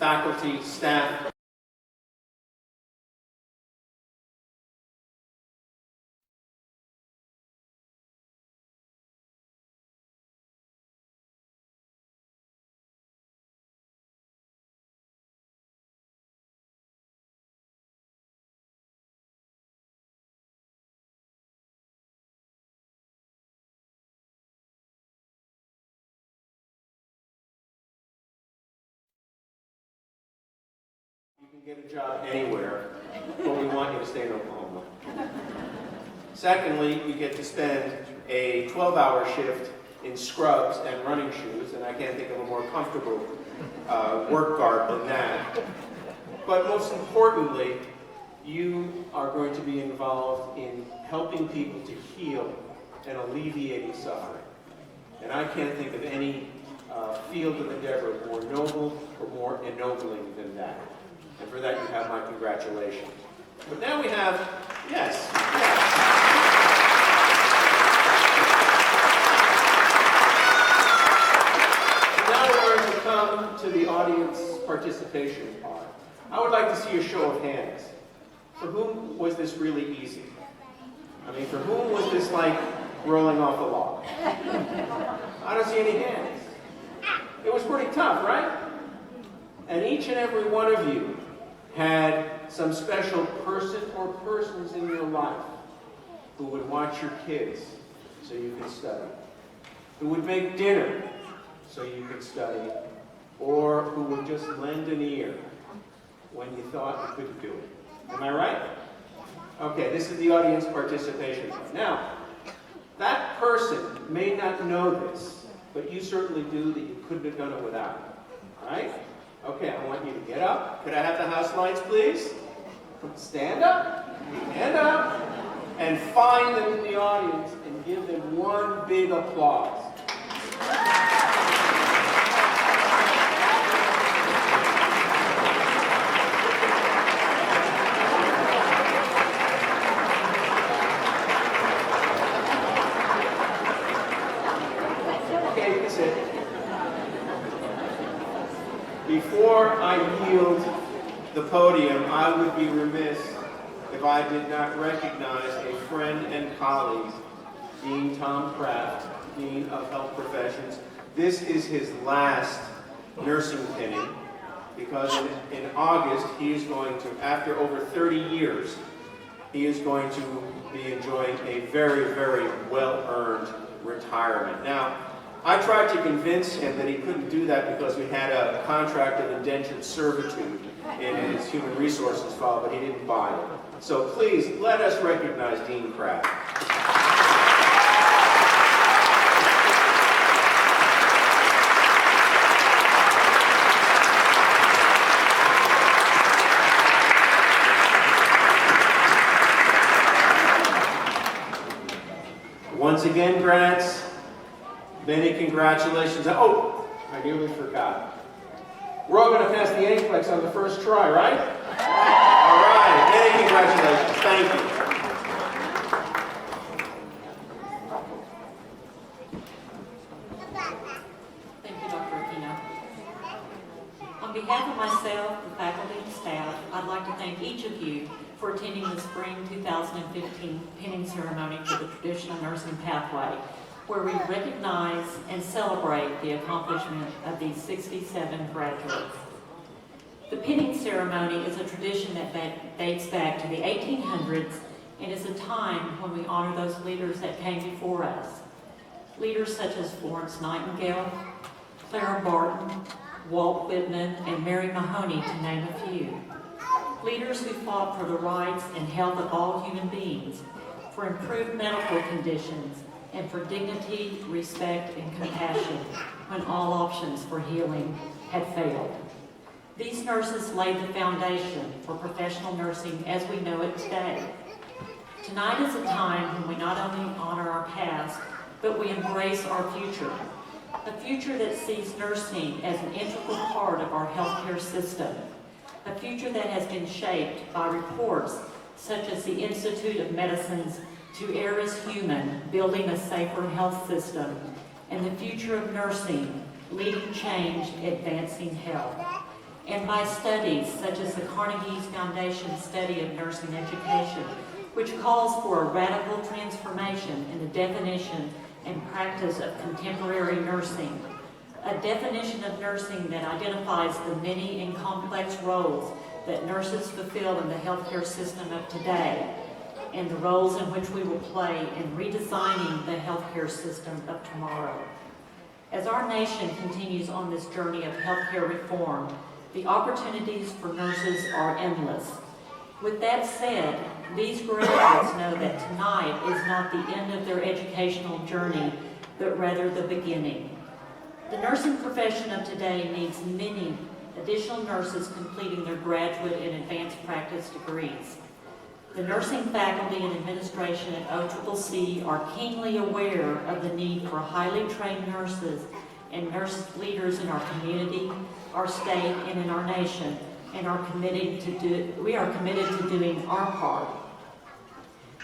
faculty, staff. You can get a job anywhere, but we want you to stay in Oklahoma. Secondly, you get to spend a 12-hour shift in scrubs and running shoes, and I can't think of a more comfortable work garb than that. But most importantly, you are going to be involved in helping people to heal and alleviating suffering. And I can't think of any field of endeavor more noble or more ennobling than that. And for that, you have my congratulations. But now we have, yes. Now we're going to come to the audience participation part. I would like to see a show of hands. For whom was this really easy? I mean, for whom was this like rolling off a log? I don't see any hands. It was pretty tough, right? And each and every one of you had some special person or persons in your life who would watch your kids so you could study, who would make dinner so you could study, or who would just lend an ear when you thought you couldn't do it. Am I right? Okay, this is the audience participation part. Now, that person may not know this, but you certainly do that you couldn't have done it without it. All right? Okay, I want you to get up. Could I have the house lights, please? Stand up, and find them in the audience and give them one big applause. Okay, you can sit. Before I yield the podium, I would be remiss if I did not recognize a friend and colleague, Dean Tom Kraft, Dean of Health Professions. This is his last nursing pinning, because in August he is going to, after over 30 years, he is going to be enjoying a very, very well-earned retirement. Now, I tried to convince him that he couldn't do that because we had a contract of indentured servitude in his human resources file, but he didn't buy it. So please, let us recognize Dean Kraft. Once again, grads, many congratulations. Oh, I nearly forgot. We're all going to pass the NCLEX on the first try, right? All right, many congratulations. Thank you. Thank you, Dr. Aquino. On behalf of myself, the faculty and staff, I'd like to thank each of you for attending the Spring 2015 pinning ceremony for the Traditional Nursing Pathway, where we recognize and celebrate the accomplishment of these 67 graduates. The pinning ceremony is a tradition that dates back to the 1800s and is a time when we honor those leaders that came before us. Leaders such as Florence Nightingale, Clara Barton, Walt Whitman, and Mary Mahoney, to name a few. Leaders who fought for the rights and health of all human beings, for improved medical conditions, and for dignity, respect, and compassion when all options for healing had failed. These nurses laid the foundation for professional nursing as we know it today. Tonight is a time when we not only honor our past, but we embrace our future. A future that sees nursing as an integral part of our healthcare system. A future that has been shaped by reports such as the Institute of Medicine's To Err is Human, Building a Safer Health System, and the future of nursing, leading change, advancing health. and by studies such as the Carnegie Foundation Study of Nursing Education, which calls for a radical transformation in the definition and practice of contemporary nursing, a definition of nursing that identifies the many and complex roles that nurses fulfill in the healthcare system of today, and the roles in which we will play in redesigning the healthcare system of tomorrow. As our nation continues on this journey of healthcare reform, the opportunities for nurses are endless. With that said, these graduates know that tonight is not the end of their educational journey, but rather the beginning. The nursing profession of today needs many additional nurses completing their graduate and advanced practice degrees. The nursing faculty and administration at OCCC are keenly aware of the need for highly trained nurses and nurse leaders in our community, our state, and in our nation, and we are committed to doing our part.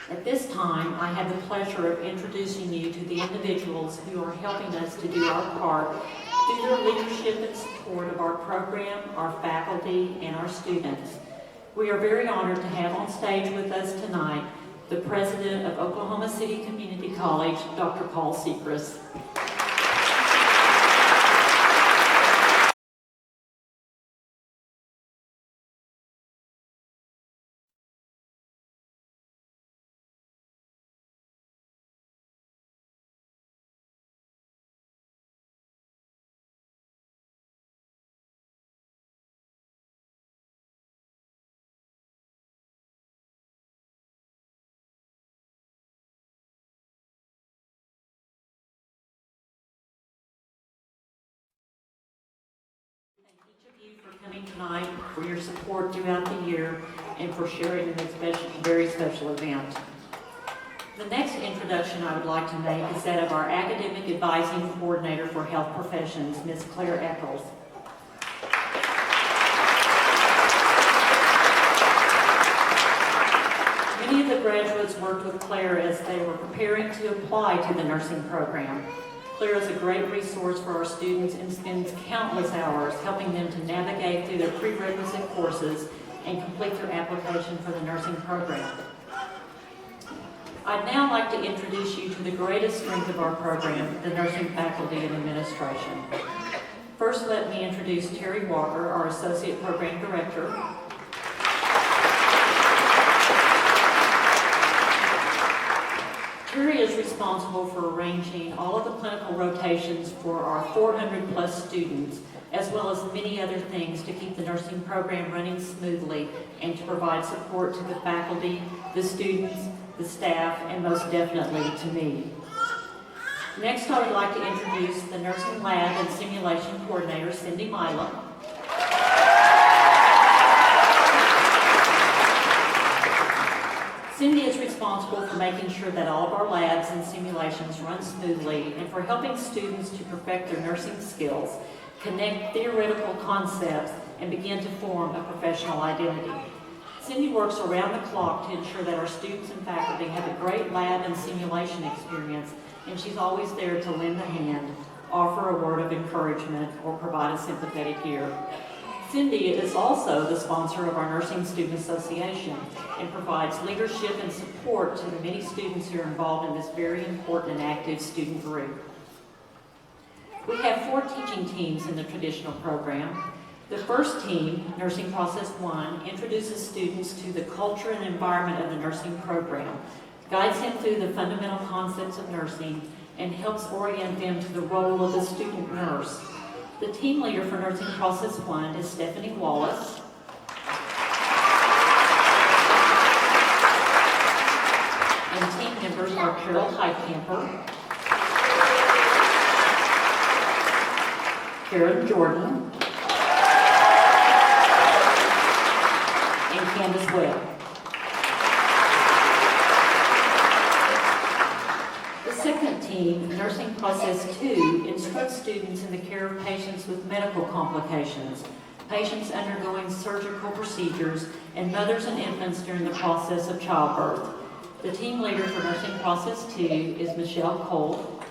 At this time, I have the pleasure of introducing you to the individuals who are helping us to do our part through their leadership and support of our program, our faculty, and our students. We are very honored to have on stage with us tonight the president of Oklahoma City Community College, Dr. Paul Sechrist. For coming tonight, for your support throughout the year, and for sharing in this very special event. The next introduction I would like to make is that of our Academic Advising Coordinator for Health Professions, Ms. Claire Eccles. Many of the graduates worked with Claire as they were preparing to apply to the nursing program. Claire is a great resource for our students and spends countless hours helping them to navigate through their prerequisite courses and complete their application for the nursing program. I'd now like to introduce you to the greatest strength of our program, the nursing faculty and administration. First, let me introduce Terry Walker, our Associate Program Director. Terry is responsible for arranging all of the clinical rotations for our 400 plus students, as well as many other things to keep the nursing program running smoothly and to provide support to the faculty, the students, the staff, and most definitely to me. Next, I would like to introduce the Nursing Lab and Simulation Coordinator, Cindy Mila. Cindy is responsible for making sure that all of our labs and simulations run smoothly and for helping students to perfect their nursing skills, connect theoretical concepts, and begin to form a professional identity. Cindy works around the clock to ensure that our students and faculty have a great lab and simulation experience, and she's always there to lend a hand, offer a word of encouragement, or provide a sympathetic ear. Cindy is also the sponsor of our Nursing Student Association and provides leadership and support to the many students who are involved in this very important and active student group. We have 4 teaching teams in the traditional program. The first team, Nursing Process 1, introduces students to the culture and environment of the nursing program, guides them through the fundamental concepts of nursing, and helps orient them to the role of the student nurse. The team leader for Nursing Process 1 is Stephanie Wallace. And team members are Carol Heitkamper, Karen Jordan, and Candace Webb. The second team, Nursing Process 2, instructs students in the care of patients with medical complications, patients undergoing surgical procedures, and mothers and infants during the process of childbirth. The team leader for Nursing Process 2 is Michelle Cole.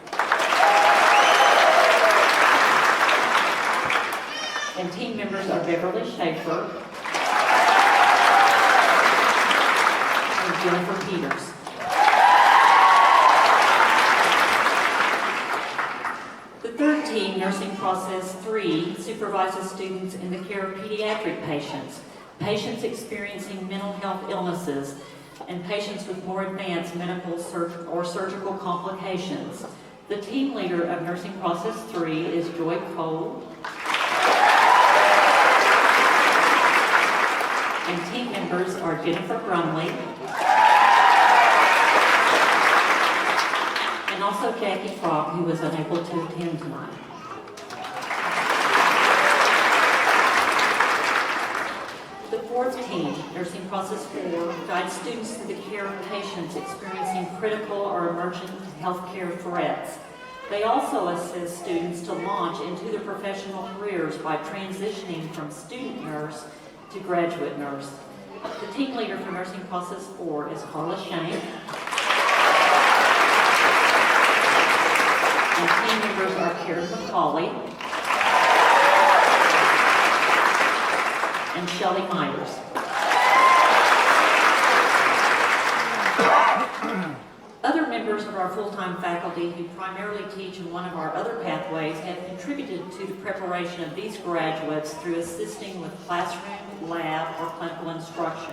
And team members are Beverly Schaefer and Jennifer Peters. The third team, Nursing Process 3, supervises students in the care of pediatric patients, patients experiencing mental health illnesses, and patients with more advanced medical or surgical complications. The team leader of Nursing Process 3 is Joy Cole. And team members are Jennifer Brumley and also Jackie Frog, who was unable to attend tonight. The fourth team, Nursing Process 4, guides students through the care of patients experiencing critical or emergent healthcare threats. They also assist students to launch into their professional careers by transitioning from student nurse to graduate nurse. The team leader for Nursing Process 4 is Carla Shane. And team members are Karen McCauley and Shelley Myers. Other members of our full-time faculty who primarily teach in one of our other pathways have contributed to the preparation of these graduates through assisting with classroom, lab, or clinical instruction.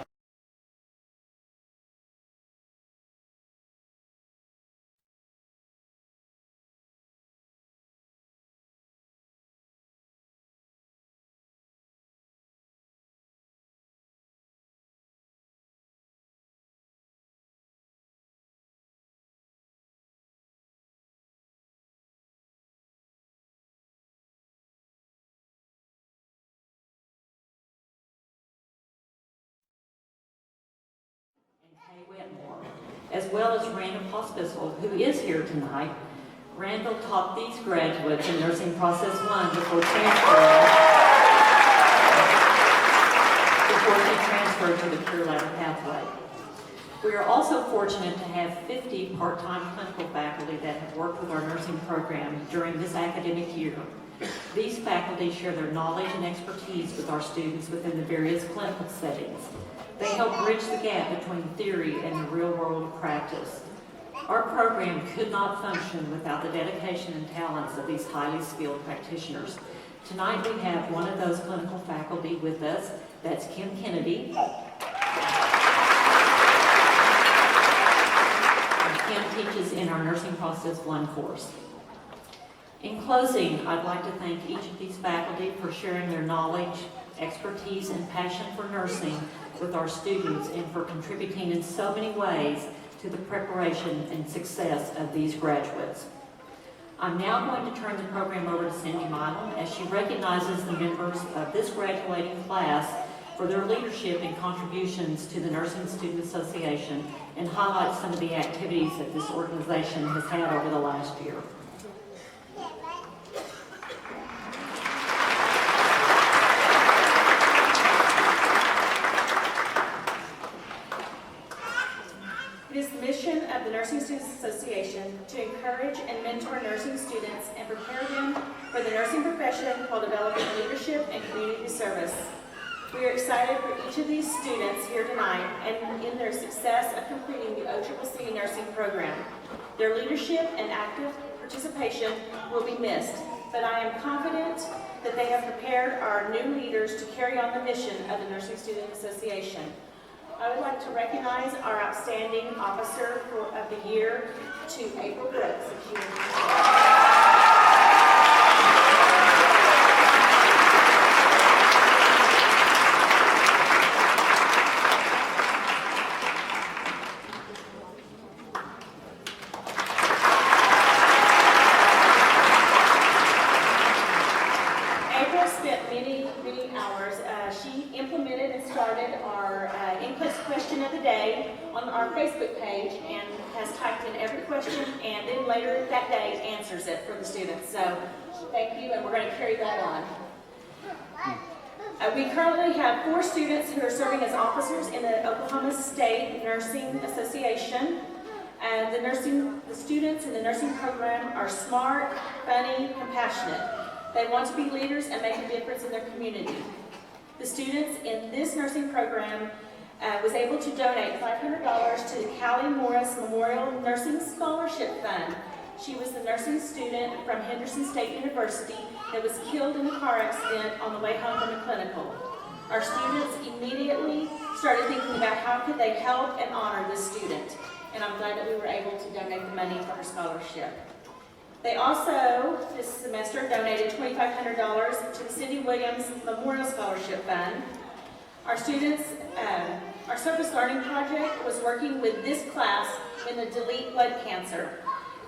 Whitmore, as well as Randall Hospital, who is here tonight. Randall taught these graduates in Nursing Process 1 before she transferred to the Career Ladder pathway. We are also fortunate to have 50 part-time clinical faculty that have worked with our nursing program during this academic year. These faculty share their knowledge and expertise with our students within the various clinical settings. They help bridge the gap between theory and the real world practice. Our program could not function without the dedication and talents of these highly skilled practitioners. Tonight we have one of those clinical faculty with us. That's Kim Kennedy. And Kim teaches in our Nursing Process 1 course. In closing, I'd like to thank each of these faculty for sharing their knowledge, expertise, and passion for nursing with our students and for contributing in so many ways to the preparation and success of these graduates. I'm now going to turn the program over to Cindy Milam as she recognizes the members of this graduating class for their leadership and contributions to the Nursing Student Association and highlights some of the activities that this organization has had over the last year. It is the mission of the Nursing Students Association to encourage and mentor nursing students and prepare them for the nursing profession while developing leadership and community service. We are excited for each of these students here tonight and in their success of completing the OCCC nursing program. Their leadership and active participation will be missed, but I am confident that they have prepared our new leaders to carry on the mission of the Nursing Student Association. I would like to recognize our outstanding officer of the year to April Brooks. If she would April spent many hours. She implemented and started our in-class question of the day on our Facebook page and has typed in every question and then later that day answers it for the students. So thank you, and we're going to carry that on. We currently have 4 students who are serving as officers in the Oklahoma State Nursing Association. The students in the nursing program are smart, funny, compassionate. They want to be leaders and make a difference in their community. The students in this nursing program was able to donate $500 to the Callie Morris Memorial Nursing Scholarship Fund. She was the nursing student from Henderson State University that was killed in a car accident on the way home from a clinical. Our students immediately started thinking about how could they help and honor this student, and I'm glad that we were able to donate the money for her scholarship. They also, this semester, donated $2,500 to the Cindy Williams Memorial Scholarship Fund. Our students, our Surface Learning Project was working with this class in the Delete Blood Cancer.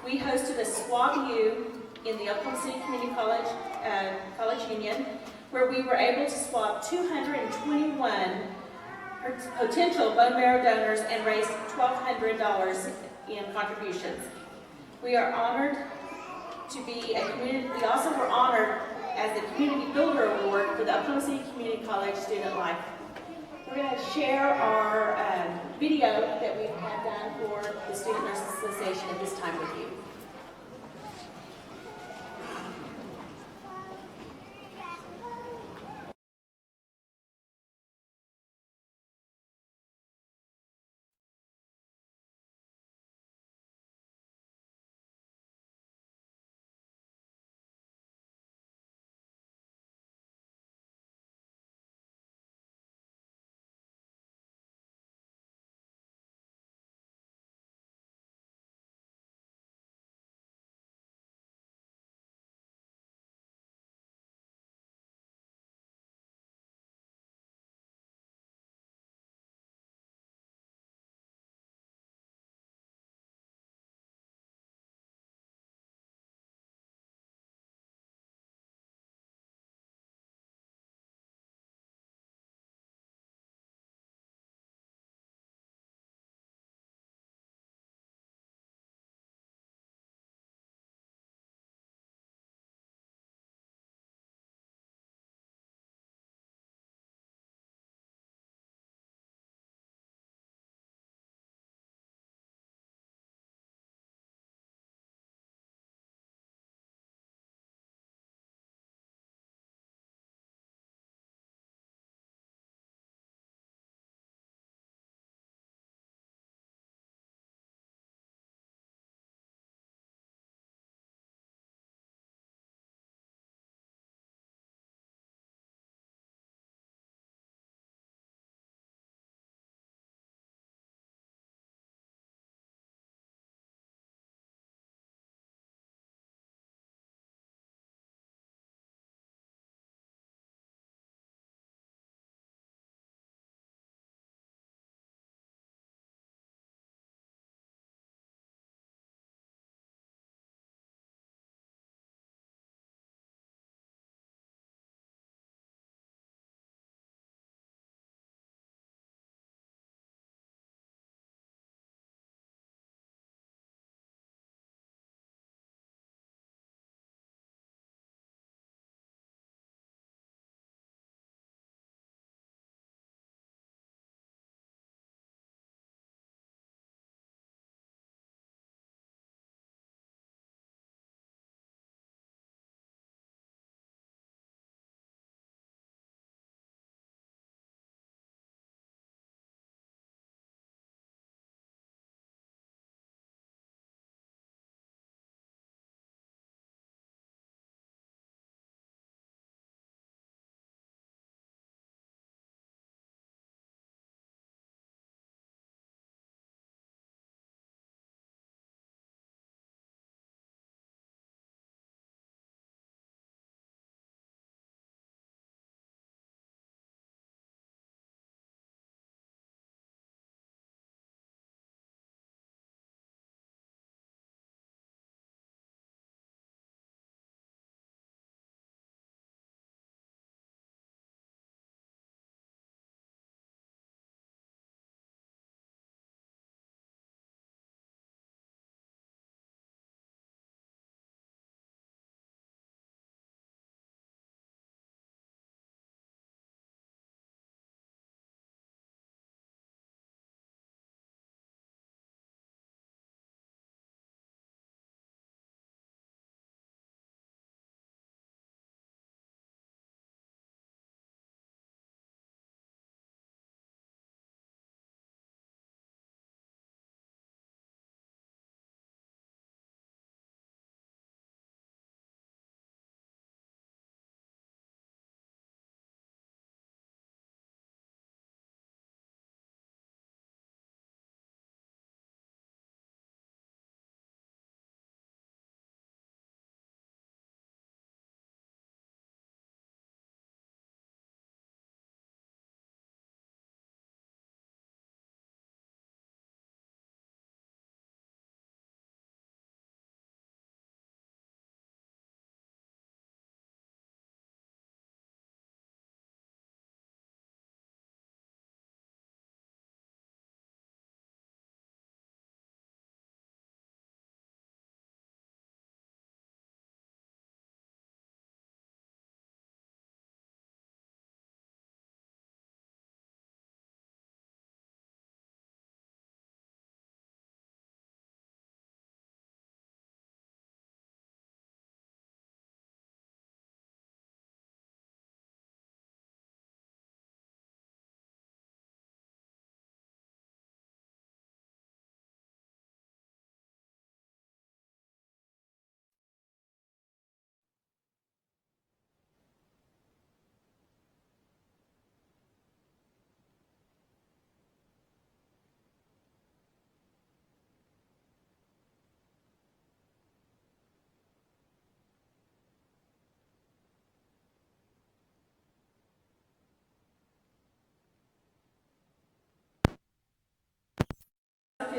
We hosted a Swab U in the Oklahoma City Community College, College Union, where we were able to swab 221 potential bone marrow donors and raise $1,200 in contributions. We are honored to be a community, we also were honored as the Community Builder Award for the Oklahoma City Community College Student Life. We're going to share our video that we've had done for the Student Nurses Association at this time with you.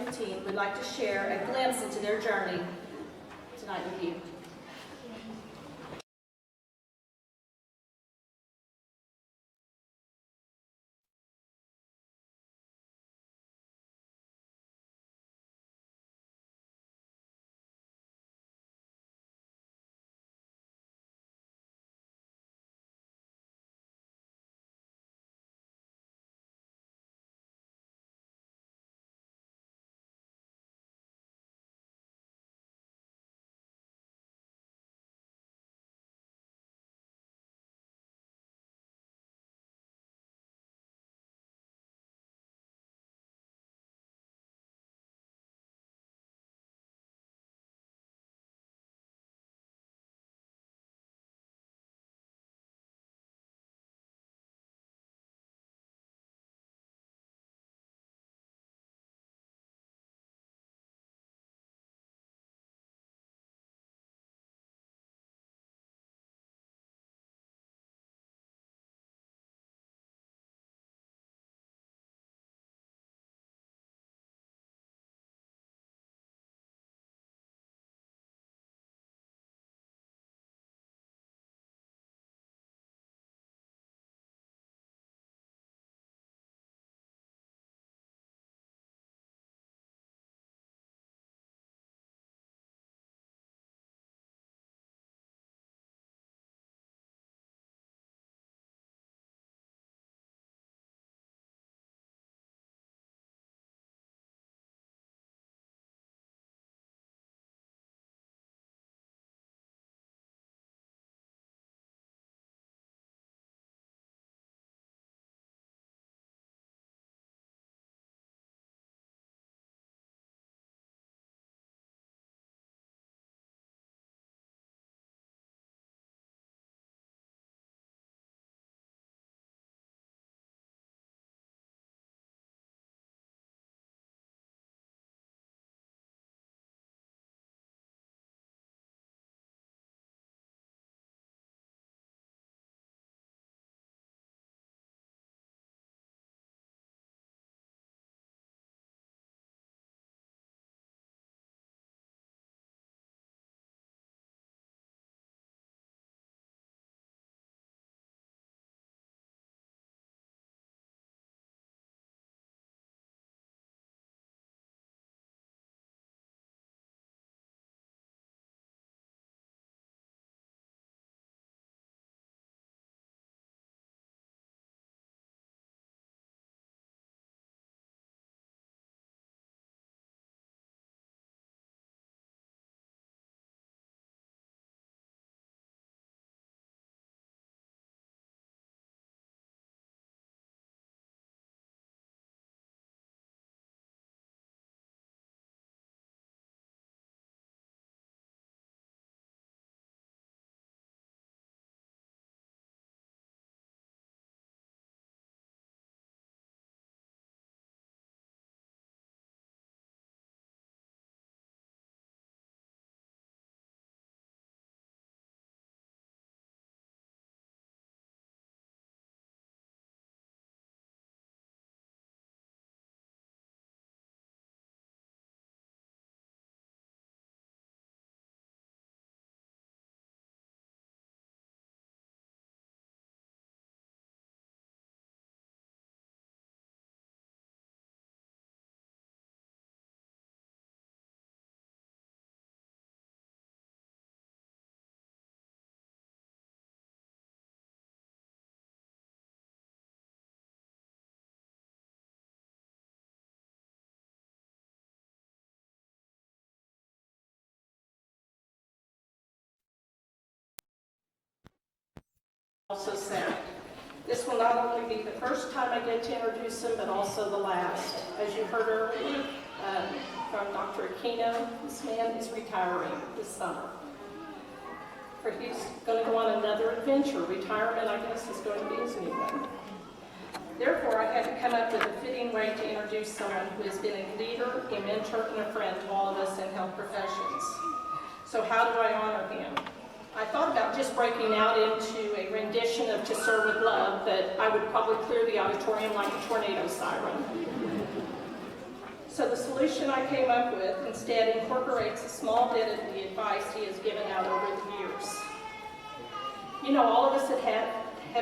2015 would like to share a glimpse into their journey tonight with you. Also said, this will not only be the first time I get to introduce him, but also the last. As you heard earlier from Dr. Aquino, this man is retiring this summer. He's going to go on another adventure. Retirement, I guess, is going to be his new one. Therefore, I had to come up with a fitting way to introduce someone who has been a leader, a mentor, and a friend to all of us in health professions. So how do I honor him? I thought about just breaking out into a rendition of To Serve With Love, but I would probably clear the auditorium like a tornado siren. So the solution I came up with instead incorporates a small bit of the advice he has given out over the years. You know, all of us have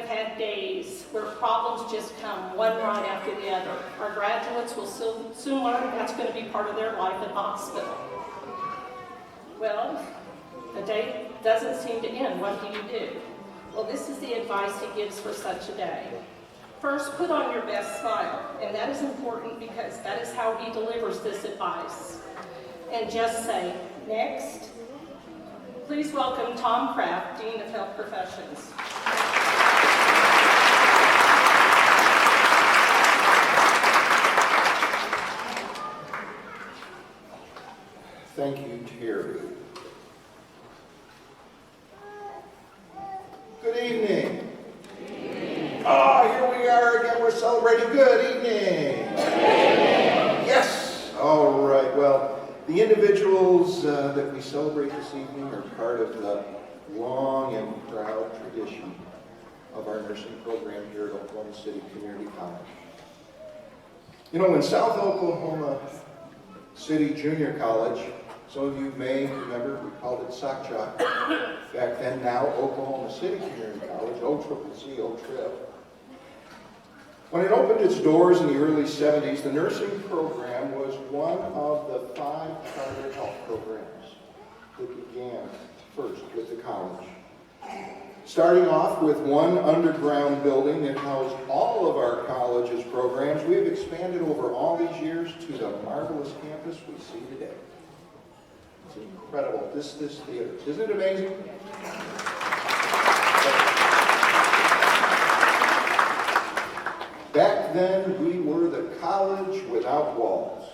had days where problems just come one right after the other. Our graduates will soon learn that's going to be part of their life at the hospital. Well, the day doesn't seem to end. What do you do? Well, this is the advice he gives for such a day. First, put on your best smile, and that is important because that is how he delivers this advice. And just say, next. Please welcome Tom Kraft, Dean of Health Professions. Thank you, Terry. Good evening. Oh, here we are again. We're celebrating. Good evening. Yes. All right. Well, the individuals that we celebrate this evening are part of the long and proud tradition of our nursing program here at Oklahoma City Community College. You know, in South Oklahoma City Junior College, some of you may remember we called it Sock Chalk back then. Now Oklahoma City Community College, OCCC, O-Trip. When it opened its doors in the early 70s, the nursing program was one of the 5 charter health programs that began first with the college. Starting off with one underground building that housed all of our college's programs, we have expanded over all these years to the marvelous campus we see today. It's incredible, this theater. Isn't it amazing? Back then, we were the college without walls.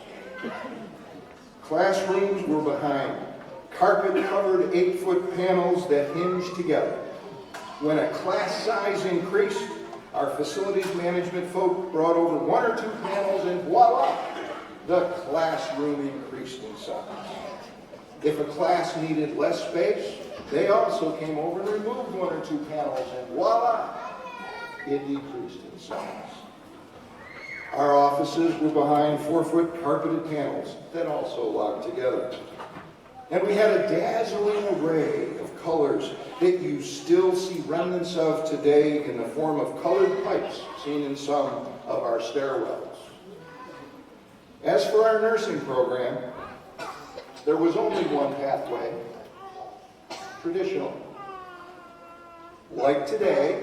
Classrooms were behind carpet-covered 8-foot panels that hinged together. When a class size increased, our facilities management folk brought over 1 or 2 panels and voila, the classroom increased in size. If a class needed less space, they also came over and removed 1 or 2 panels and voila, it decreased in size. Our offices were behind 4-foot carpeted panels that also locked together. And we had a dazzling array of colors that you still see remnants of today in the form of colored pipes seen in some of our stairwells. As for our nursing program, there was only one pathway, traditional. Like today,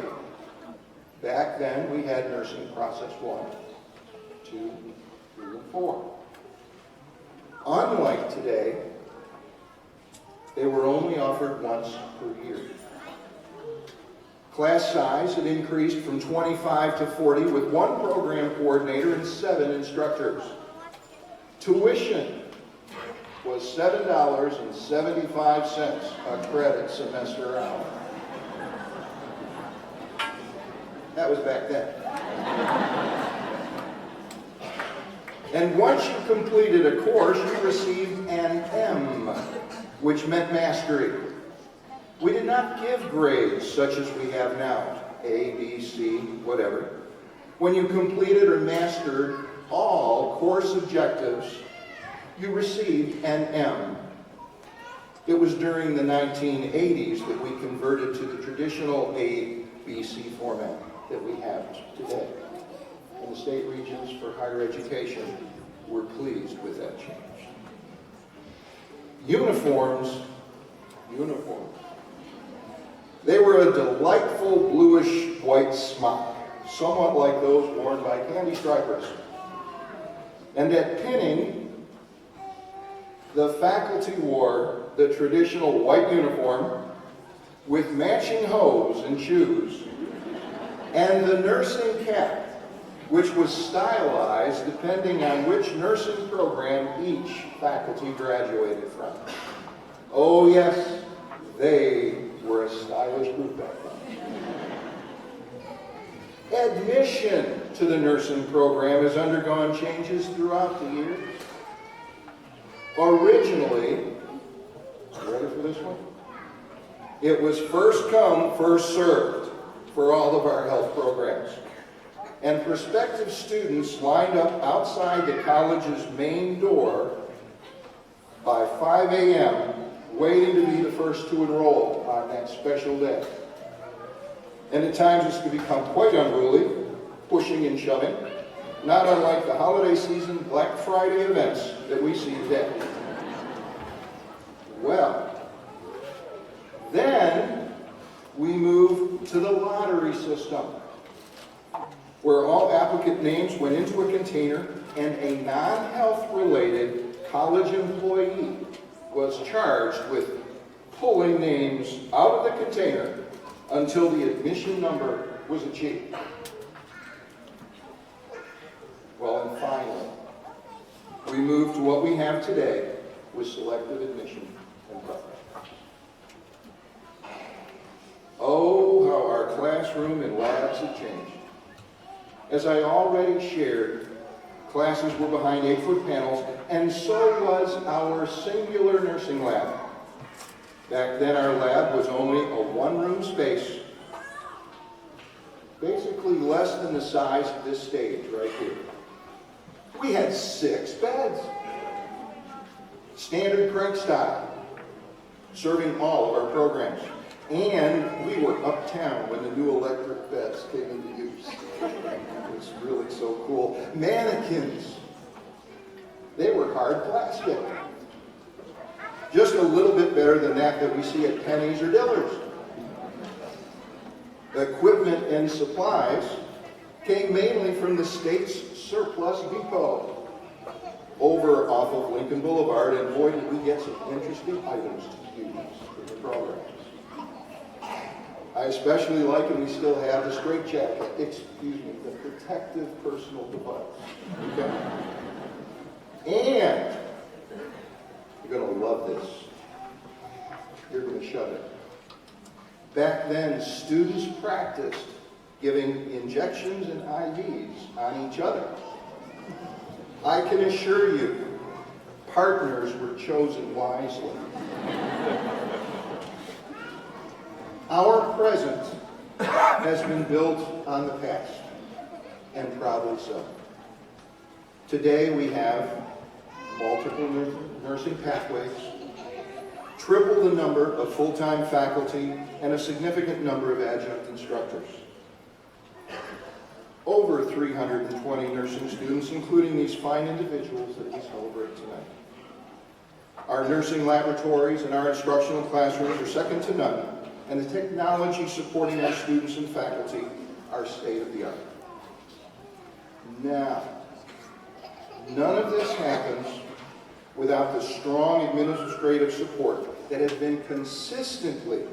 back then we had nursing process 1, 2, 3, and 4. Unlike today, they were only offered once per year. Class size had increased from 25 to 40 with 1 program coordinator and 7 instructors. Tuition was $7.75 a credit semester hour. That was back then. And once you completed a course, you received an M, which meant mastery. We did not give grades such as we have now, A, B, C, whatever. When you completed or mastered all course objectives, you received an M. It was during the 1980s that we converted to the traditional A, B, C format that we have today. And the state regions for higher education were pleased with that change. Uniforms. They were a delightful bluish-white smock, somewhat like those worn by candy stripers. And at pinning, the faculty wore the traditional white uniform with matching hose and shoes, and the nursing cap, which was stylized depending on which nursing program each faculty graduated from. Oh yes, they were a stylish group back then. Admission to the nursing program has undergone changes throughout the years. Originally, you ready for this one? It was first come, first served for all of our health programs. and prospective students lined up outside the college's main door by 5 a.m., waiting to be the first to enroll on that special day. And at times this could become quite unruly, pushing and shoving, not unlike the holiday season Black Friday events that we see today. Well, then we move to the lottery system, where all applicant names went into a container and a non-health related college employee was charged with pulling names out of the container until the admission number was achieved. Well, and finally, we move to what we have today with selective admission and preference. Oh, how our classroom and labs have changed. As I already shared, classes were behind 8-foot panels, and so was our singular nursing lab. Back then, our lab was only a one-room space, basically less than the size of this stage right here. We had 6 beds, standard crank style, serving all of our programs. And we were uptown when the new electric beds came into use. It was really so cool. Mannequins. They were hard plastic. Just a little bit better than that we see at Penny's or Dillard's. Equipment and supplies came mainly from the state's surplus depot over off of Lincoln Boulevard, and boy, did we get some interesting items to use in the programs. I especially like, and we still have, the straitjacket, the protective personal device. Okay? And you're going to love this. You're going to shove it. Back then, students practiced giving injections and IVs on each other. I can assure you, partners were chosen wisely. Our present has been built on the past, and proudly so. Today we have multiple nursing pathways, triple the number of full-time faculty, and a significant number of adjunct instructors. Over 320 nursing students, including these fine individuals that we celebrate tonight. Our nursing laboratories and our instructional classrooms are second to none, and the technology supporting our students and faculty are state-of-the-art. Now, none of this happens without the strong administrative support that has been consistently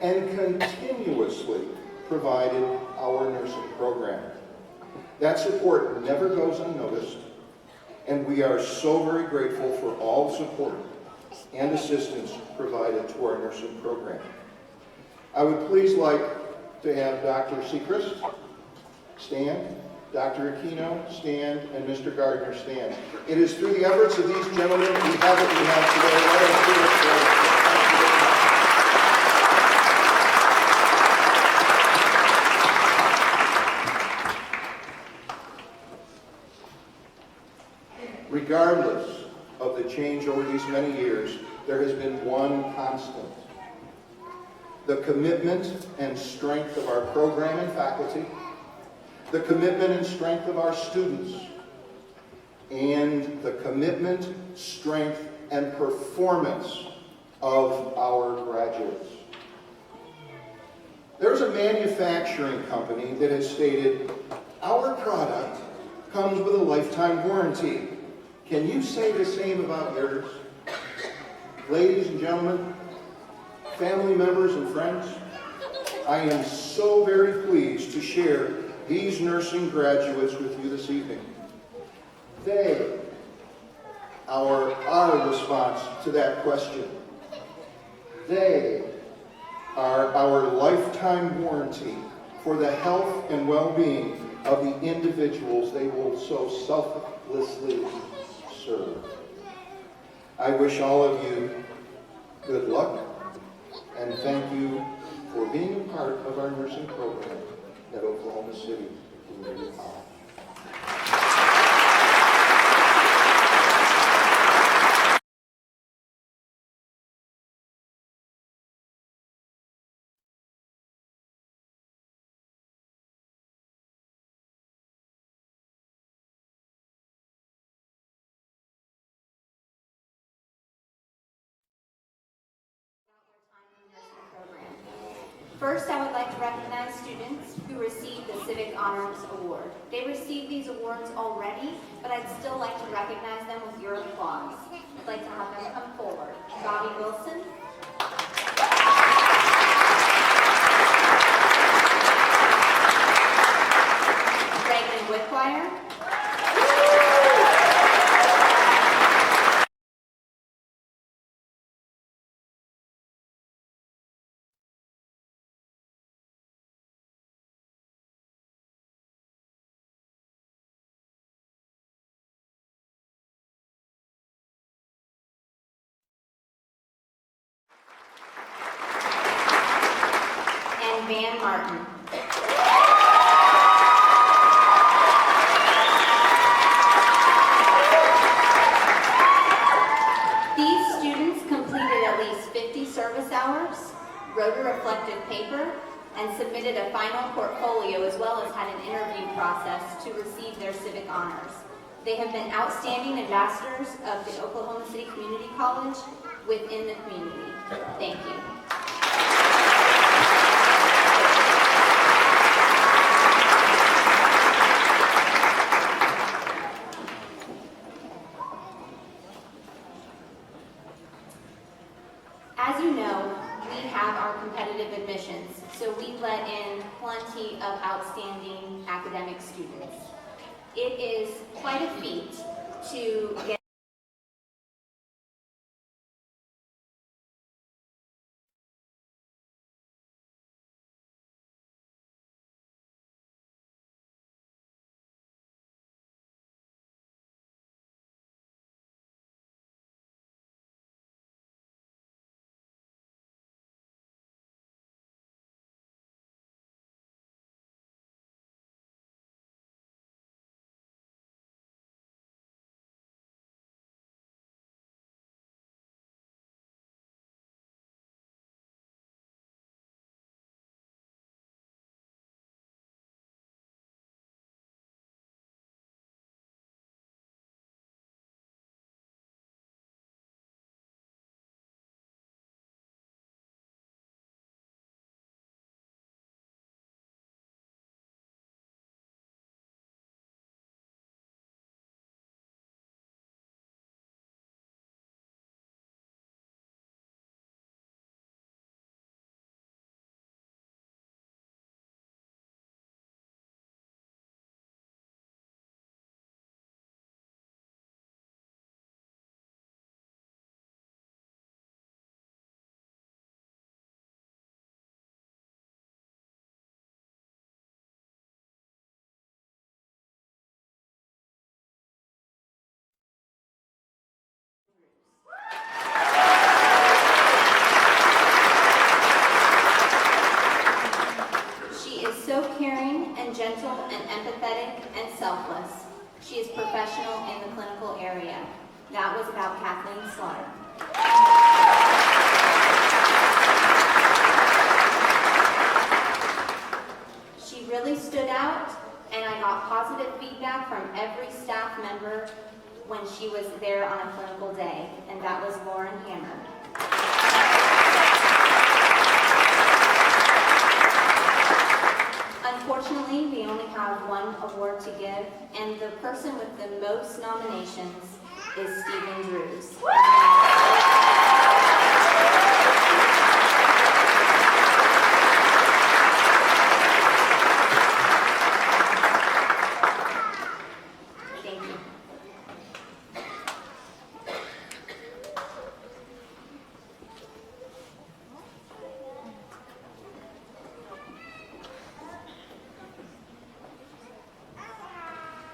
and continuously provided our nursing program. That support never goes unnoticed, and we are so very grateful for all the support and assistance provided to our nursing program. I would please like to have Dr. Seacrest stand, Dr. Aquino stand, and Mr. Gardner stand. It is through the efforts of these gentlemen we have what we have today. Let us do it for them. Regardless of the change over these many years, there has been one constant. The commitment and strength of our program and faculty, the commitment and strength of our students, and the commitment, strength, and performance of our graduates. There's a manufacturing company that has stated, our product comes with a lifetime warranty. Can you say the same about yours? Ladies and gentlemen, family members and friends, I am so very pleased to share these nursing graduates with you this evening. They are our response to that question. They are our lifetime warranty for the health and well-being of the individuals they will so selflessly serve. I wish all of you good luck, and thank you for being a part of our nursing program at Oklahoma City. First, I would like to recognize students who received the Civic Honors Award. They received these awards already, but I'd still like to recognize them with your applause. I'd like to have them come forward. Bobby Wilson. Reagan Wickwire. And Van Martin. These students completed at least 50 service hours, wrote a reflective paper, and submitted a final portfolio as well as had an interview process to receive their civic honors. They have been outstanding ambassadors of the Oklahoma City Community College within the community. Thank you. As you know, we have our competitive admissions, so we let in plenty of outstanding academic students. It is quite a feat to get so caring and gentle and empathetic and selfless. She is professional in the clinical area. That was about Kathleen Slaughter. She really stood out, and I got positive feedback from every staff member when she was there on a clinical day, and that was Lauren Hammer. Unfortunately, we only have one award to give, and the person with the most nominations is Stephen Drews. Thank you.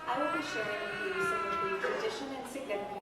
I will be sharing with you some of the tradition and significance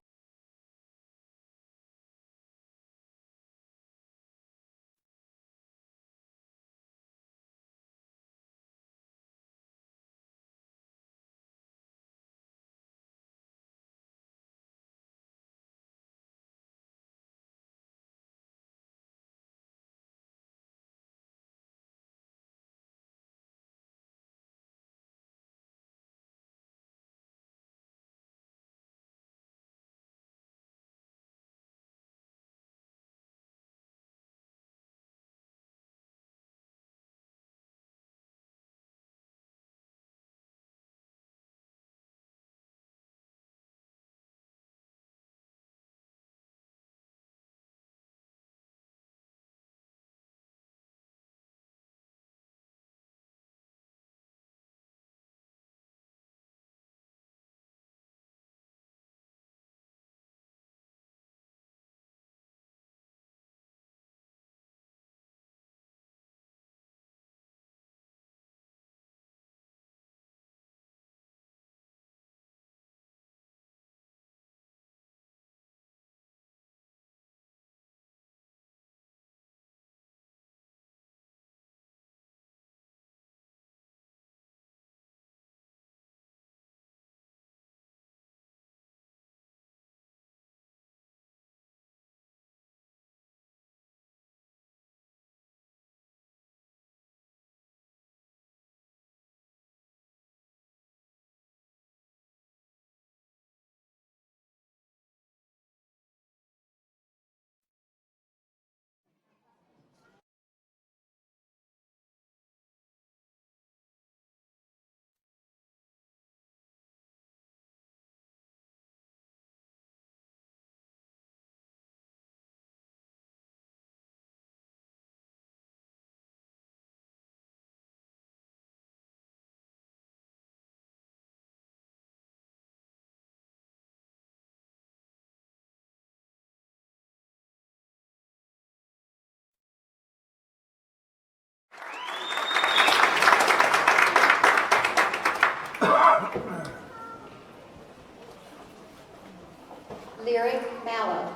Lyric Mallow.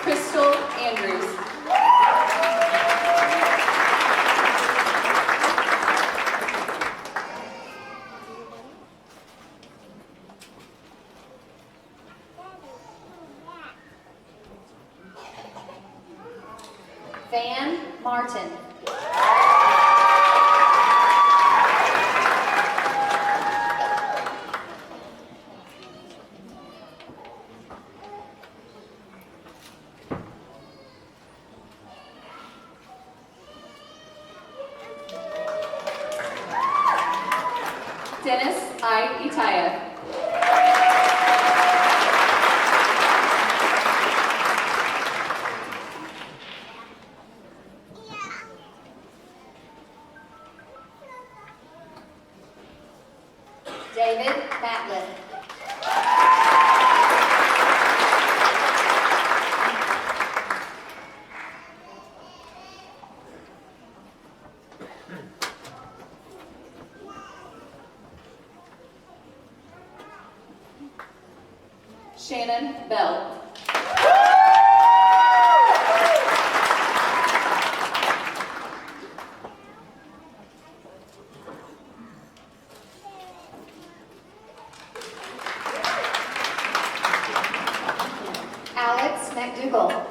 Crystal Andrews. Van Martin. Dennis I. Itaya. David Matlin. Shannon Bell. Alex McDougall.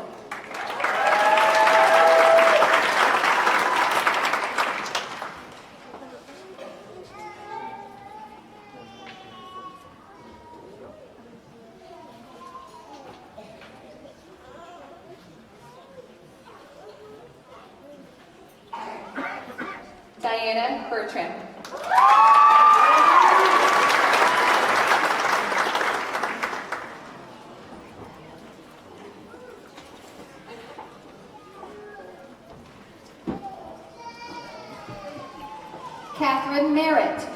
Diana Bertram. Catherine Merritt.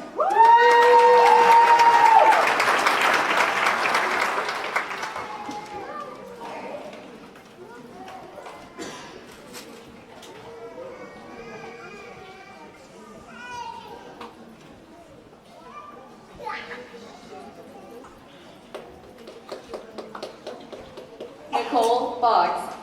Nicole Boggs.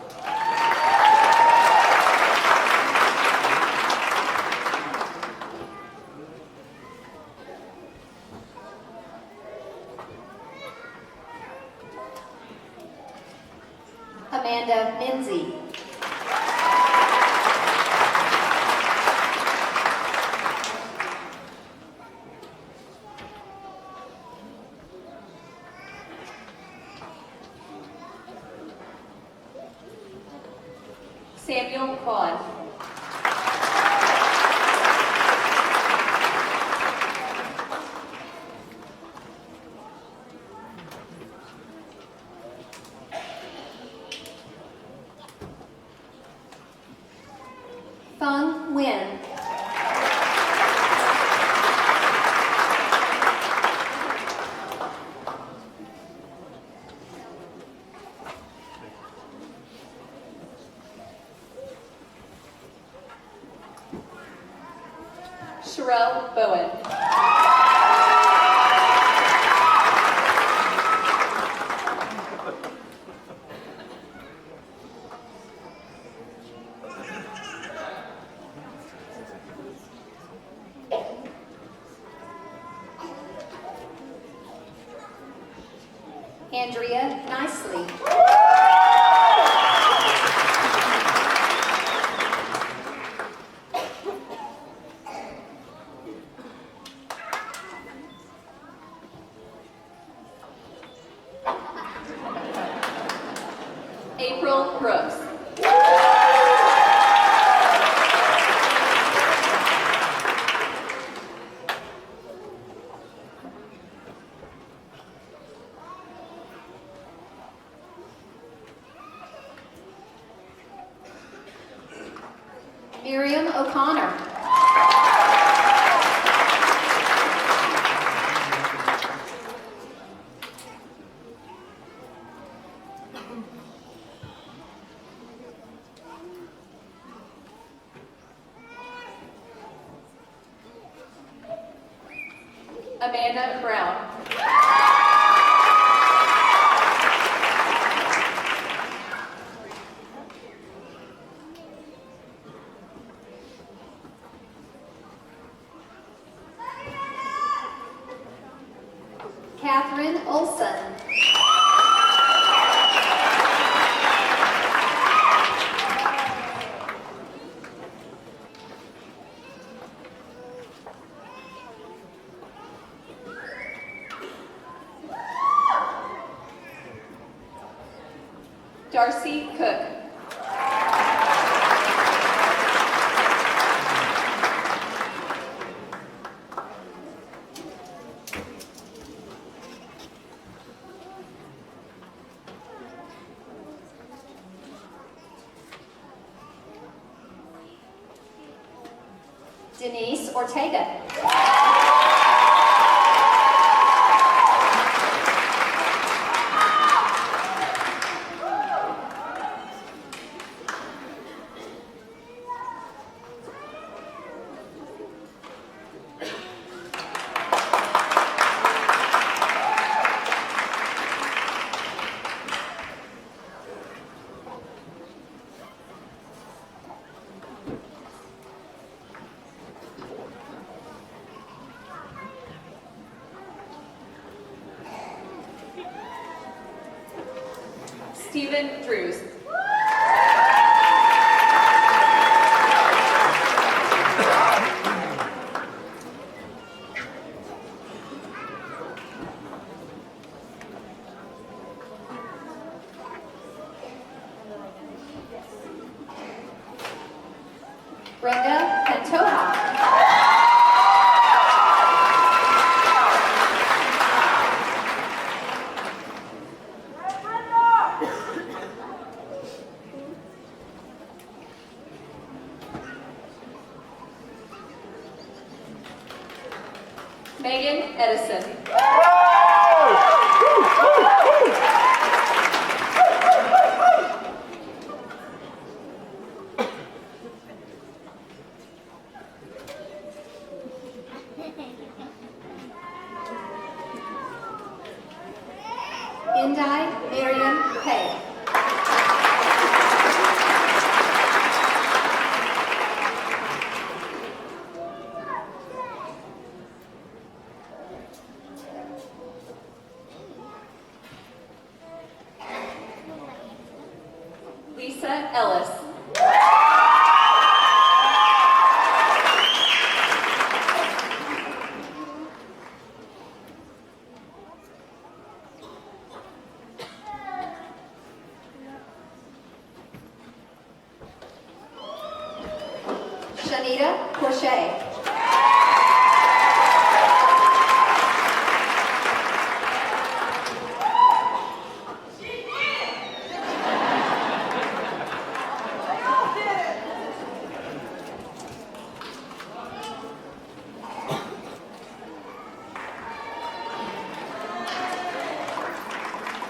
Amanda Minzy. Samuel Vaughn. Fung Nguyen. Sherelle Bowen. Andrea Nicely. April Brooks. Miriam O'Connor. Amanda Brown. Catherine Olson. Darcy Cook. Denise Ortega. Stephen Drews. Brenda Pantoja. Megan Edison. Indai Miriam Hay. Lisa Ellis. Shanita Crochet.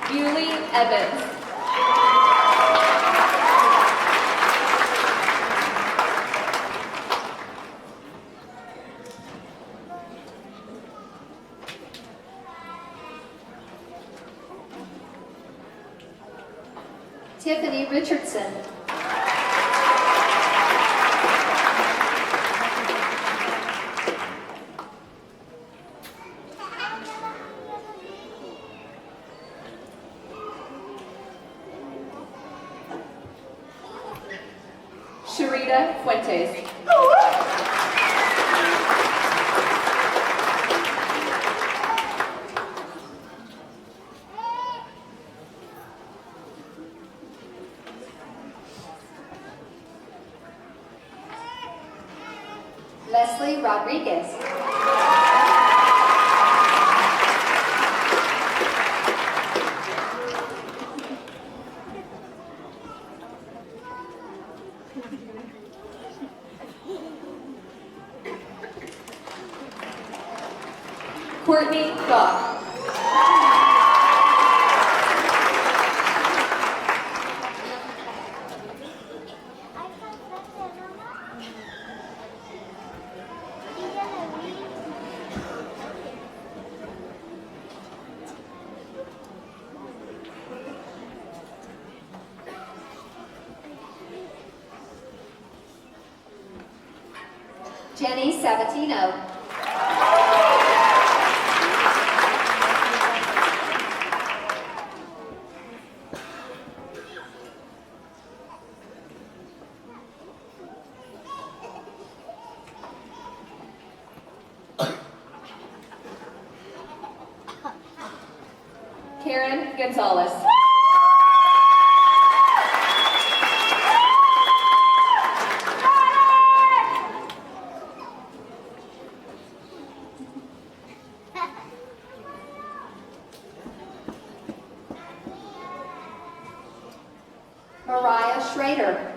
Yuli Evans. Tiffany Richardson. Sharita Fuentes. Leslie Rodriguez. Courtney Goff. Jenny Sabatino. Karen Gonzalez. Mariah Schrader.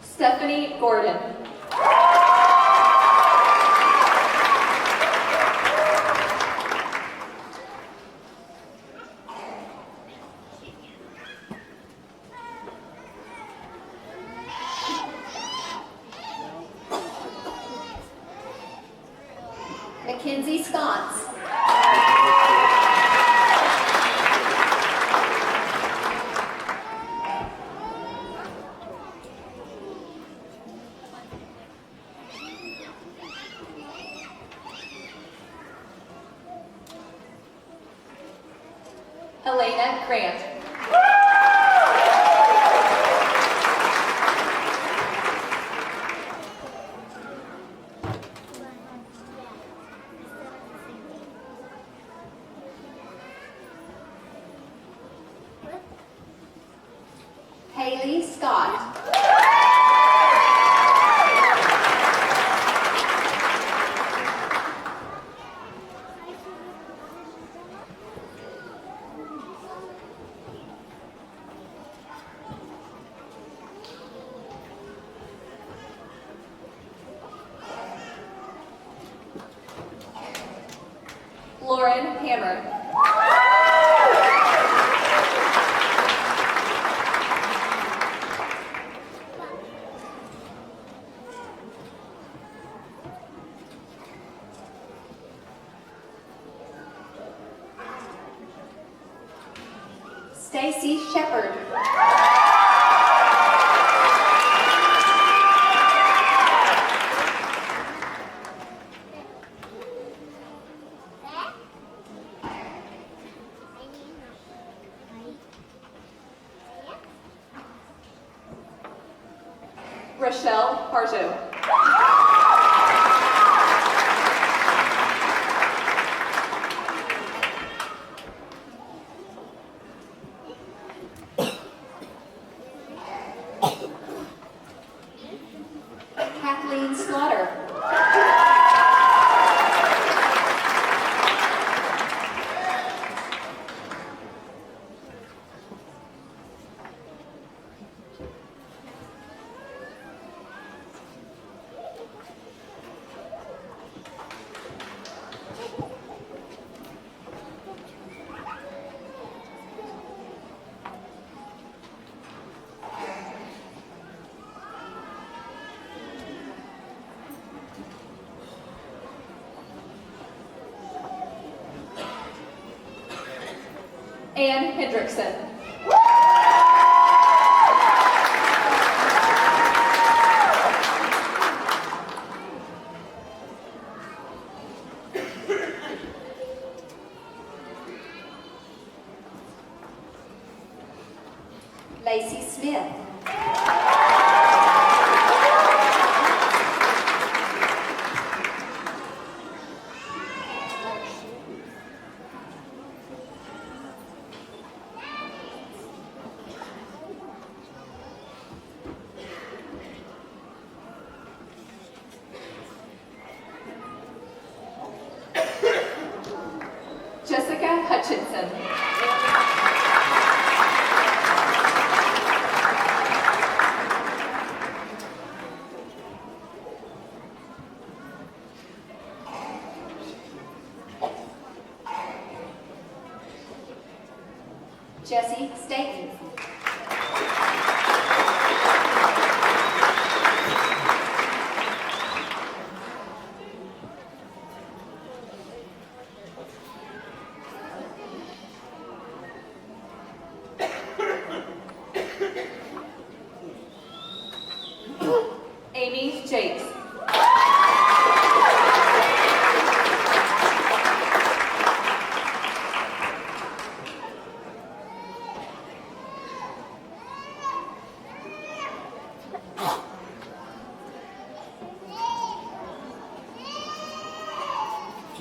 Stephanie Gordon. Mackenzie Sconce. Elena Grant. Haley Scott. Lauren Hammer. Stacy Shepard. Rochelle Parjo. Kathleen Slaughter. Ann Hendrickson. Lacey Smith. Jessica Hutchinson. Jesse Staten.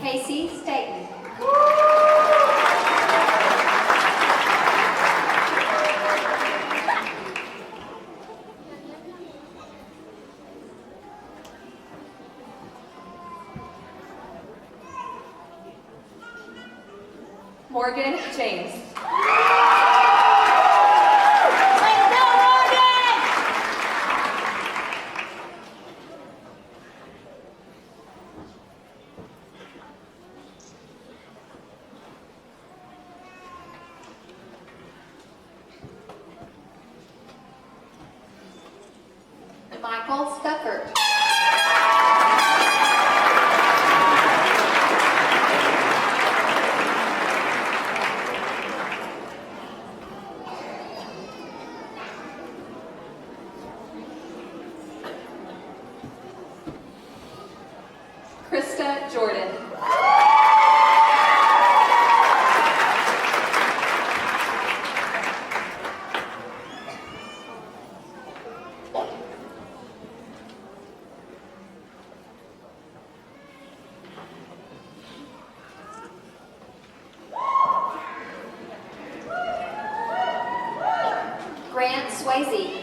Casey Staten. Morgan James. Michael Stuckert. Krista Jordan. Grant Swayze.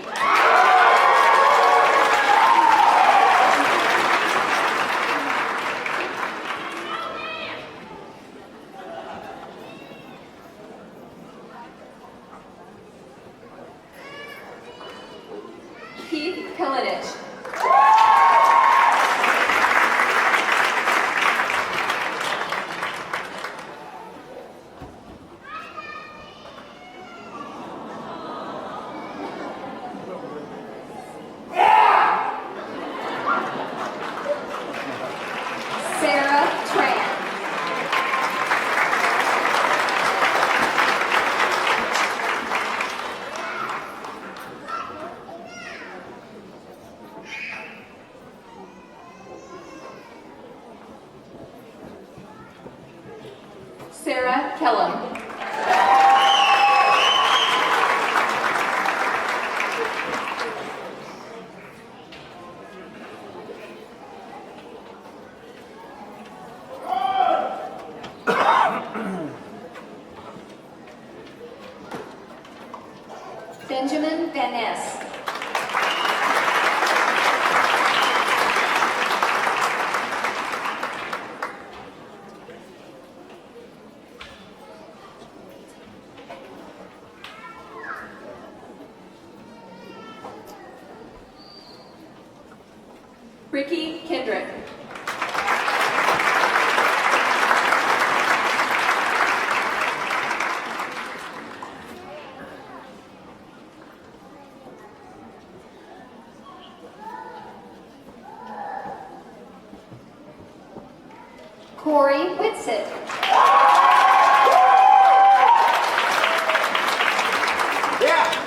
Keith Kalinich. Sarah Tran. Sarah Kellum. Benjamin Van Ness. Ricky Kendrick. Corey Whitsitt. Yeah.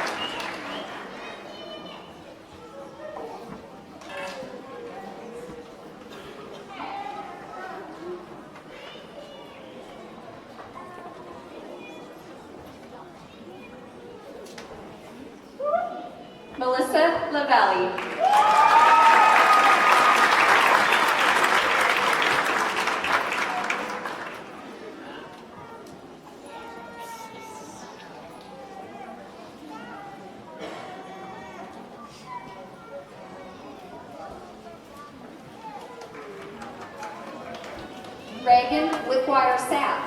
Melissa LaValle. Reagan Wickwire Sapp.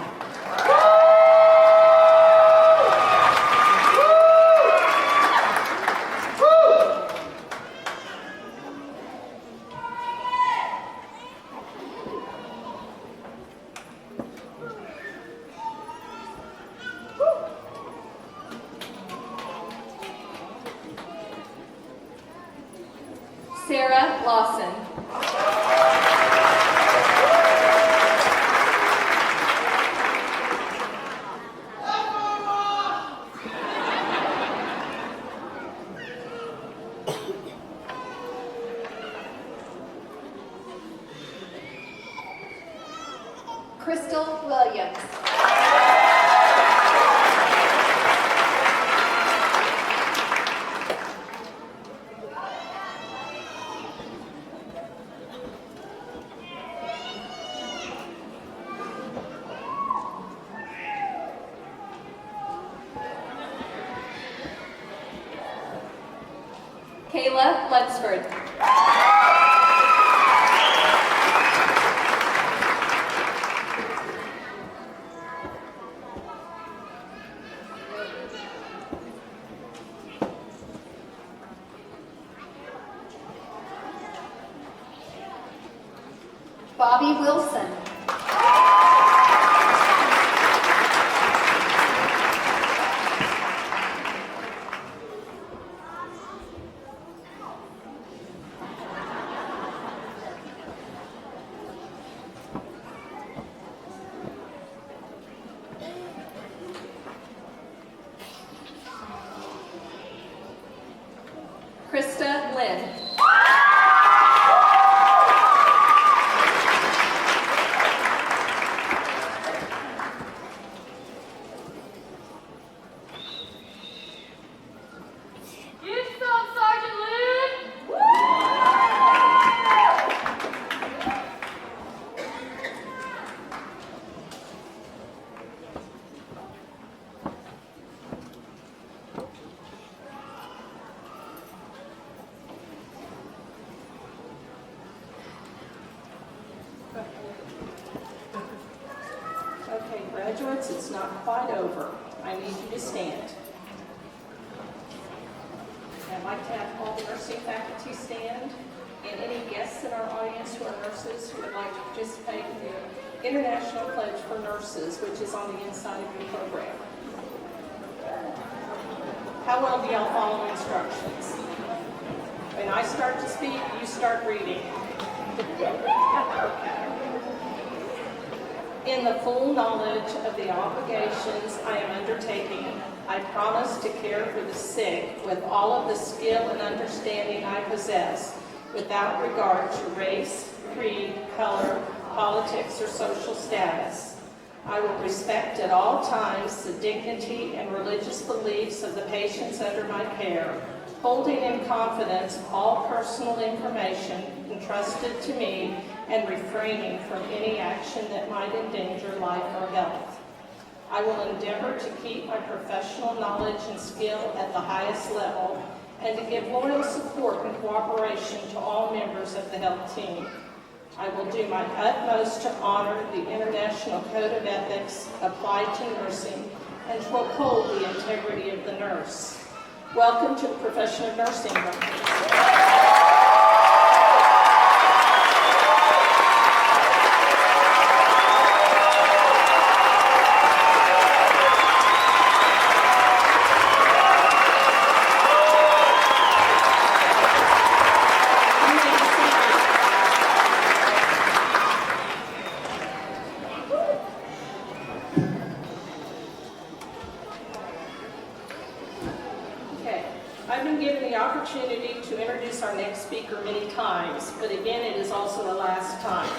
Sarah Lawson. Crystal Williams. Kayla Lunsford. Bobby Wilson. Krista Lynn. Okay, graduates, it's not quite over. I need you to stand. I'd like to have all the nursing faculty stand, and any guests in our audience who are nurses who would like to participate in the International Pledge for Nurses, which is on the inside of your program. How well do y'all follow instructions? When I start to speak, you start reading. In the full knowledge of the obligations I am undertaking, I promise to care for the sick with all of the skill and understanding I possess, without regard to race, creed, color, politics, or social status. I will respect at all times the dignity and religious beliefs of the patients under my care, holding in confidence all personal information entrusted to me and refraining from any action that might endanger life or health. I will endeavor to keep my professional knowledge and skill at the highest level and to give loyal support and cooperation to all members of the health team. I will do my utmost to honor the International Code of Ethics applied to nursing and to uphold the integrity of the nurse. Welcome to the profession of nursing. I've been given the opportunity to introduce our next speaker many times, but again, it is also the last time.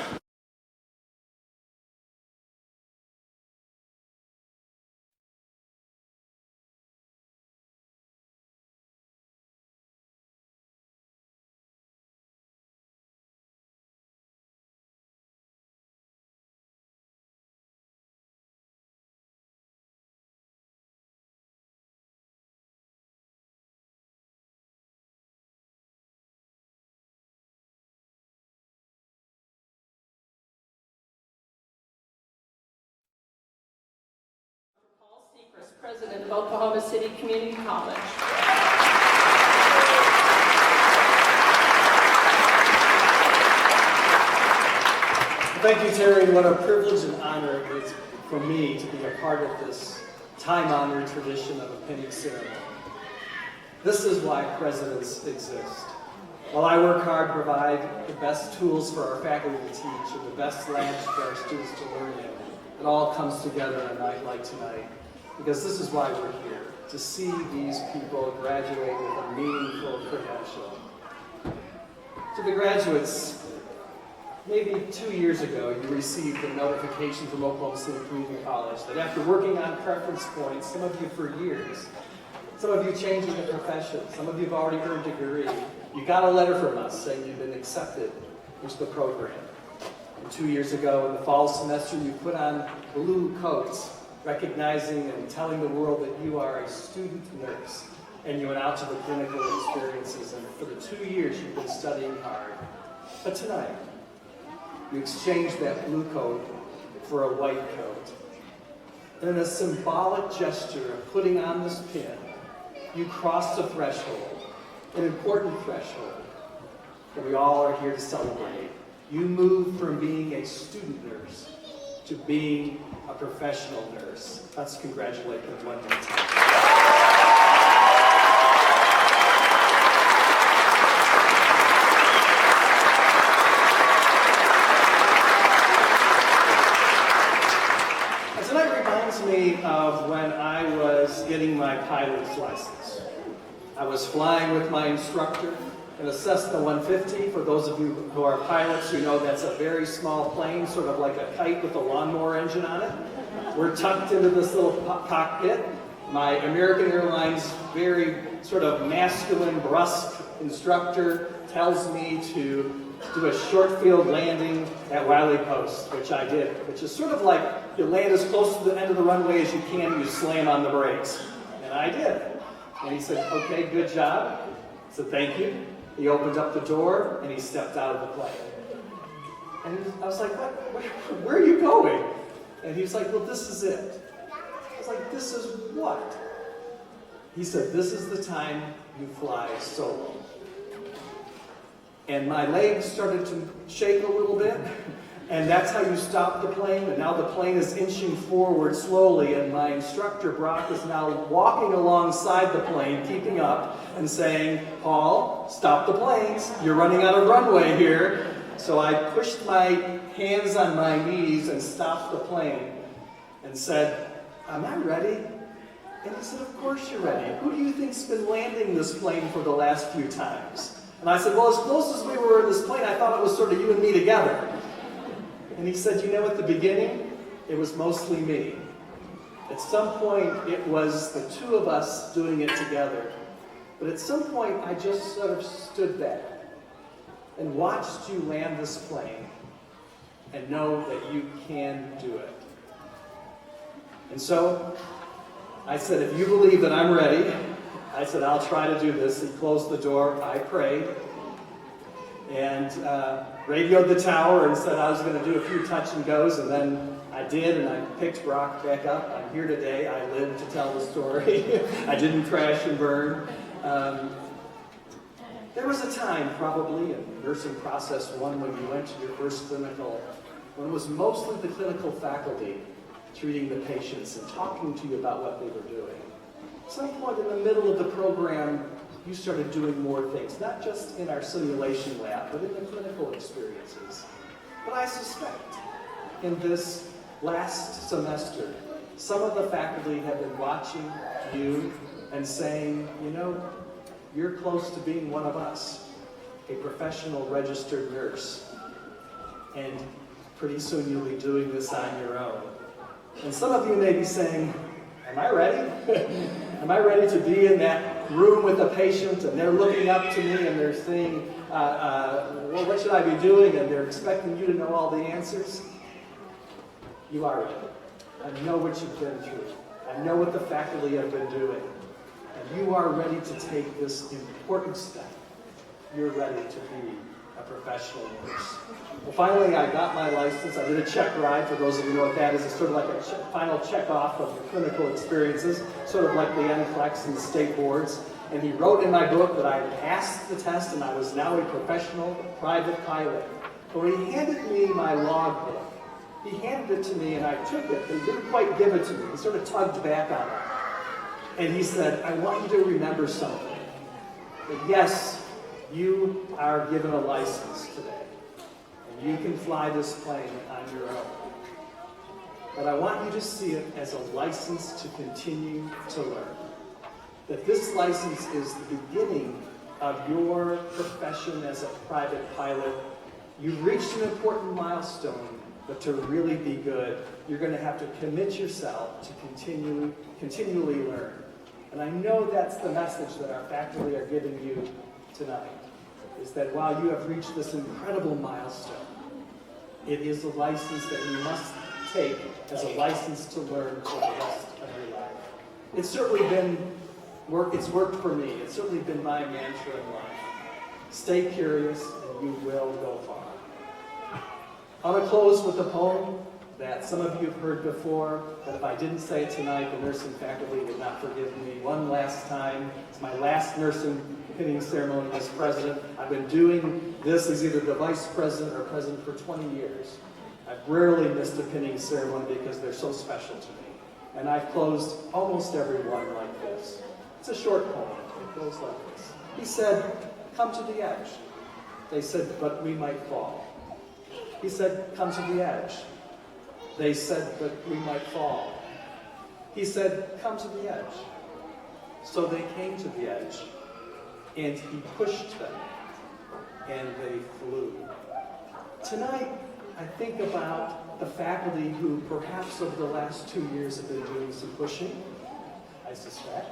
President of Oklahoma City Community College. Thank you, Terry. What a privilege and honor it is for me to be a part of this time-honored tradition of a pinning ceremony. This is why presidents exist. While I work hard to provide the best tools for our faculty to teach and the best labs for our students to learn in, it all comes together on a night like tonight. Because this is why we're here, to see these people graduate with a meaningful credential. To the graduates, maybe 2 years ago, you received a notification from Oklahoma City Community College that after working on preference points, some of you for years, some of you changing the profession, some of you have already earned a degree, you got a letter from us saying you've been accepted into the program. And 2 years ago, in the fall semester, you put on blue coats, recognizing and telling the world that you are a student nurse, and you went out to the clinical experiences, and for the 2 years you've been studying hard. But tonight, you exchanged that blue coat for a white coat. And in a symbolic gesture of putting on this pin, you crossed a threshold, an important threshold that we all are here to celebrate. You moved from being a student nurse to being a professional nurse. Let's congratulate them one more time. Tonight reminds me of when I was getting my pilot's license. I was flying with my instructor in a Cessna 150. For those of you who are pilots, you know that's a very small plane, sort of like a kite with a lawnmower engine on it. We're tucked into this little cockpit. My American Airlines very sort of masculine, brusque instructor tells me to do a short field landing at Wiley Post, which I did, which is sort of like you land as close to the end of the runway as you can and you slam on the brakes. And I did. And he said, okay, good job. I said, thank you. He opened up the door and he stepped out of the plane. And I was like, what? Where are you going? And he was like, well, this is it. I was like, this is what? He said, this is the time you fly solo. And my legs started to shake a little bit, and that's how you stop the plane. And now the plane is inching forward slowly, and my instructor, Brock, is now walking alongside the plane, keeping up, and saying, Paul, stop the planes. You're running out of runway here. So I pushed my hands on my knees and stopped the plane and said, am I ready? And he said, of course you're ready. Who do you think's been landing this plane for the last few times? And I said, well, as close as we were in this plane, I thought it was sort of you and me together. And he said, you know, at the beginning, it was mostly me. At some point, it was the two of us doing it together. But at some point, I just sort of stood back and watched you land this plane and know that you can do it. And so I said, if you believe that I'm ready, I said, I'll try to do this. He closed the door. I prayed and radioed the tower and said I was going to do a few touch and goes, and then I did, and I picked Brock back up. I'm here today. I live to tell the story. I didn't crash and burn. There was a time, probably in nursing process 1, when you went to your first clinical, when it was mostly the clinical faculty treating the patients and talking to you about what they were doing. At some point in the middle of the program, you started doing more things, not just in our simulation lab, but in the clinical experiences. But I suspect in this last semester, some of the faculty have been watching you and saying, you know, you're close to being one of us, a professional registered nurse. And pretty soon you'll be doing this on your own. And some of you may be saying, am I ready? Am I ready to be in that room with a patient and they're looking up to me and they're saying, well, what should I be doing? And they're expecting you to know all the answers? You are ready. I know what you've been through. I know what the faculty have been doing. And you are ready to take this important step. You're ready to be a professional nurse. Well, finally, I got my license. I did a check ride. For those of you who know what that is, it's sort of like a final check off of your clinical experiences, sort of like the NCLEX and the state boards. And he wrote in my book that I had passed the test and I was now a professional private pilot. But when he handed me my logbook, he handed it to me and I took it, but he didn't quite give it to me. He sort of tugged back on it. And he said, I want you to remember something. That yes, you are given a license today. And you can fly this plane on your own. But I want you to see it as a license to continue to learn. That this license is the beginning of your profession as a private pilot. You've reached an important milestone, but to really be good, you're going to have to commit yourself to continually learn. And I know that's the message that our faculty are giving you tonight, is that while you have reached this incredible milestone, it is a license that you must take as a license to learn for the rest of your life. It's certainly been It's worked for me. It's certainly been my mantra in life. Stay curious and you will go far. I want to close with a poem that some of you have heard before, but if I didn't say it tonight, the nursing faculty would not forgive me. One last time. It's my last nursing pinning ceremony as president. I've been doing this as either the vice president or president for 20 years. I've rarely missed a pinning ceremony because they're so special to me. And I've closed almost every one like this. It's a short poem. It goes like this. He said, "Come to the edge." They said, "But we might fall." He said, "Come to the edge." They said, "But we might fall." He said, "Come to the edge." So they came to the edge, and he pushed them, and they flew. Tonight, I think about the faculty who perhaps over the last 2 years have been doing some pushing, I suspect.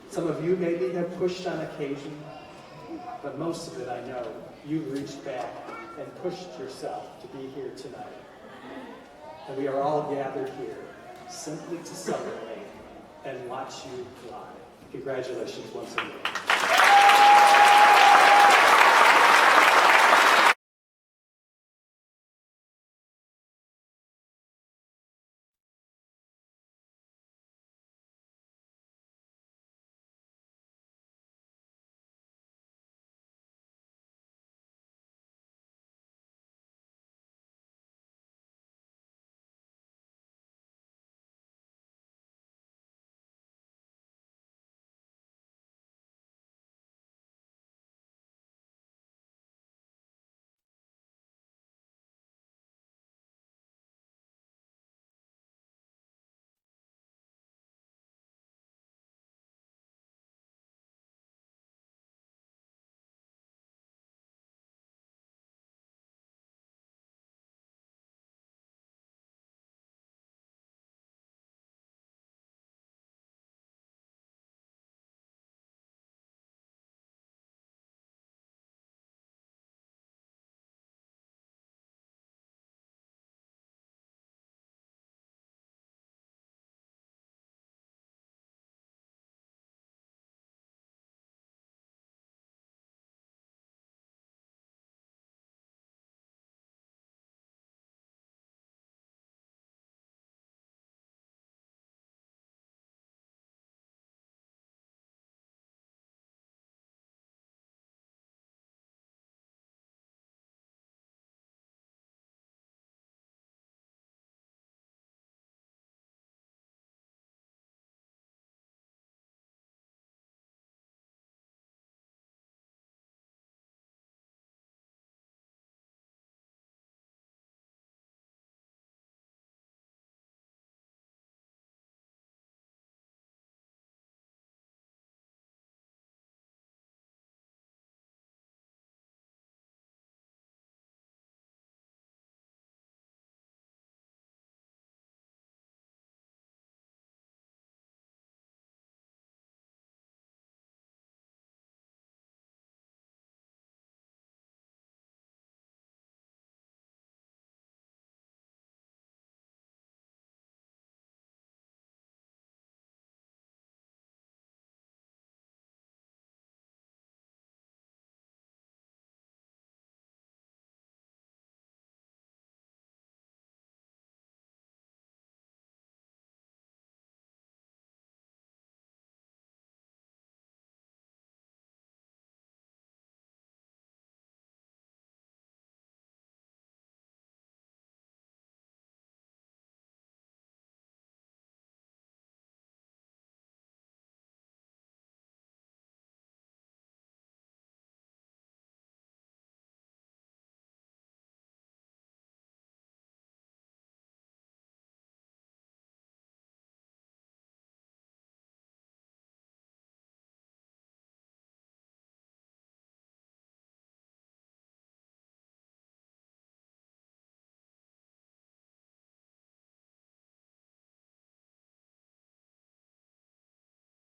Some of you maybe have pushed on occasion, but most of it, I know, you've reached back and pushed yourself to be here tonight. And we are all gathered here simply to celebrate and watch you fly. Congratulations once again.